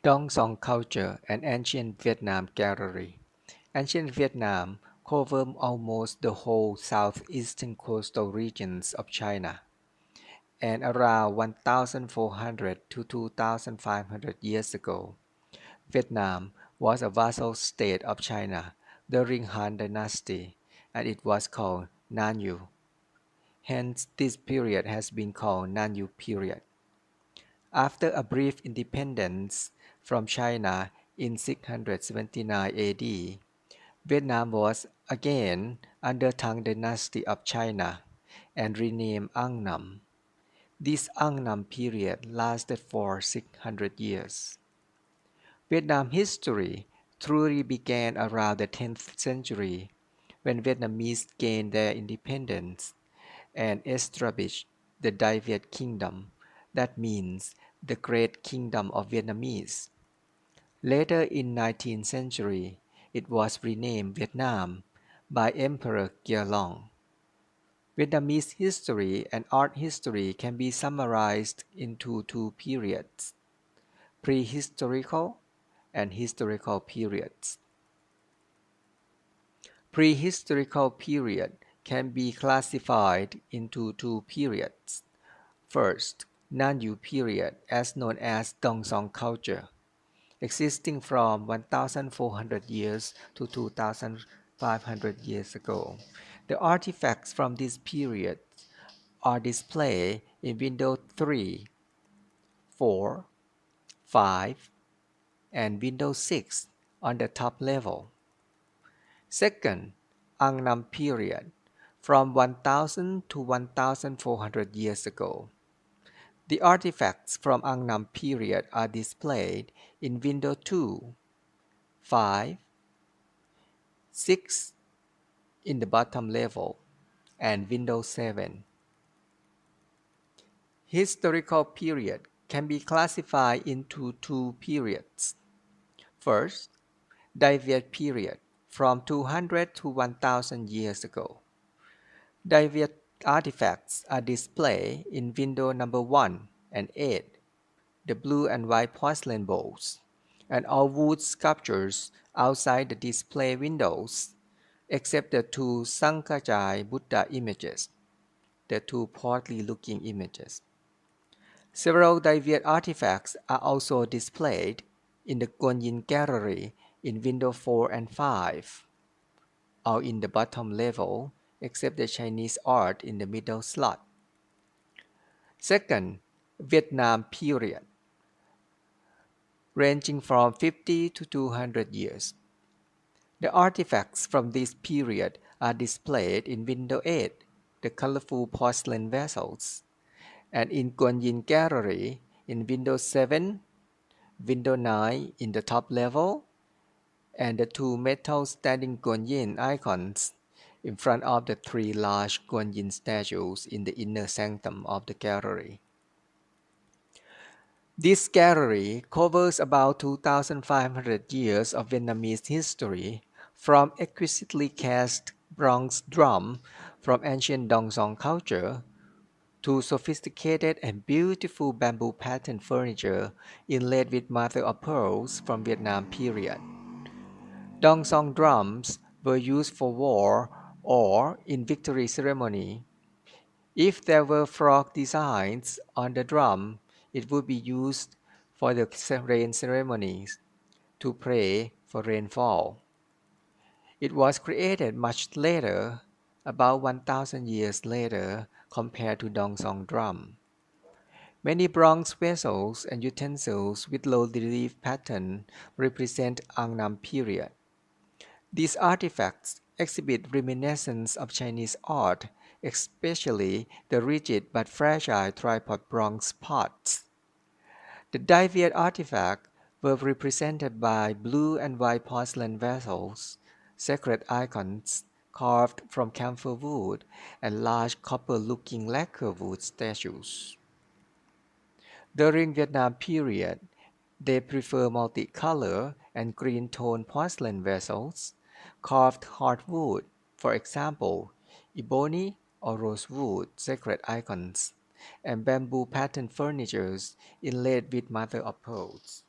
Dong Song Culture and Ancient Vietnam Gallery. Ancient Vietnam covered almost the whole southeastern coastal regions of China, and around 1,400 to 2,500 years ago, Vietnam was a vassal state of China during Han Dynasty, and it was called Nan Yu. Hence, this period has been called Nan Yu period. After a brief independence from China in 679 AD, Vietnam was again under Tang Dynasty of China and renamed An Nam. This An Nam period lasted for 600 years. Vietnam history truly began around the 10th century when Vietnamese gained their independence and established the Dai Viet Kingdom, that means the Great Kingdom of Vietnamese. Later in 19th century, it was renamed Vietnam by Emperor Gia Long. Vietnamese history and art history can be summarized into two periods, prehistorical and historical periods. Prehistorical period can be classified into two periods. First, Nan Yu period, as known as Dong Song culture, existing from 1,400 years to 2,500 years ago. The artifacts from this period are displayed in Window 3, 4, 5, and Window 6 on the top level. Second, An Nam period, from 1,000 to 1,400 years ago. The artifacts from An Nam period are displayed in Window 2, 5, 6 in the bottom level, and Window 7. Historical period can be classified into two periods. First, Dai Viet period, from 200 to 1,000 years ago. Dai Viet artifacts are displayed in window number 1 and 8, the blue and white porcelain bowls, and all wood sculptures outside the display windows, except the two Sankajai Buddha images, the two portly looking images. Several Dai Viet artifacts are also displayed in the Guanyin Gallery in window 4 and 5, all in the bottom level except the Chinese art in the middle slot. Second, Vietnam period, ranging from 50 to 200 years. The artifacts from this period are displayed in window 8, the colorful porcelain vessels, and in Guanyin Gallery in window 7, window 9 in the top level, and the two metal standing Guanyin icons in front of the three large Guanyin statues in the inner sanctum of the gallery. This gallery covers about 2,500 years of Vietnamese history, from exquisitely cast bronze drum from ancient Dong Song culture to sophisticated and beautiful bamboo pattern furniture inlaid with mother of pearls from Vietnam period. Dong Song drums were used for war or in victory ceremony. If there were frog designs on the drum, it would be used for the rain ceremonies to pray for rainfall. It was created much later, about 1,000 years later compared to Dong Song drum. Many bronze vessels and utensils with low relief pattern represent An Nam period. These artifacts exhibit reminiscence of Chinese art, especially the rigid but fragile tripod bronze pots. The Dai Viet artifacts were represented by blue and white porcelain vessels, sacred icons carved from camphor wood, and large copper-looking lacquer wood statues. During Vietnam period, they prefer multicolor and green-tone porcelain vessels, carved hardwood, for example, ebony or rosewood sacred icons, and bamboo pattern furnitures inlaid with mother of pearls.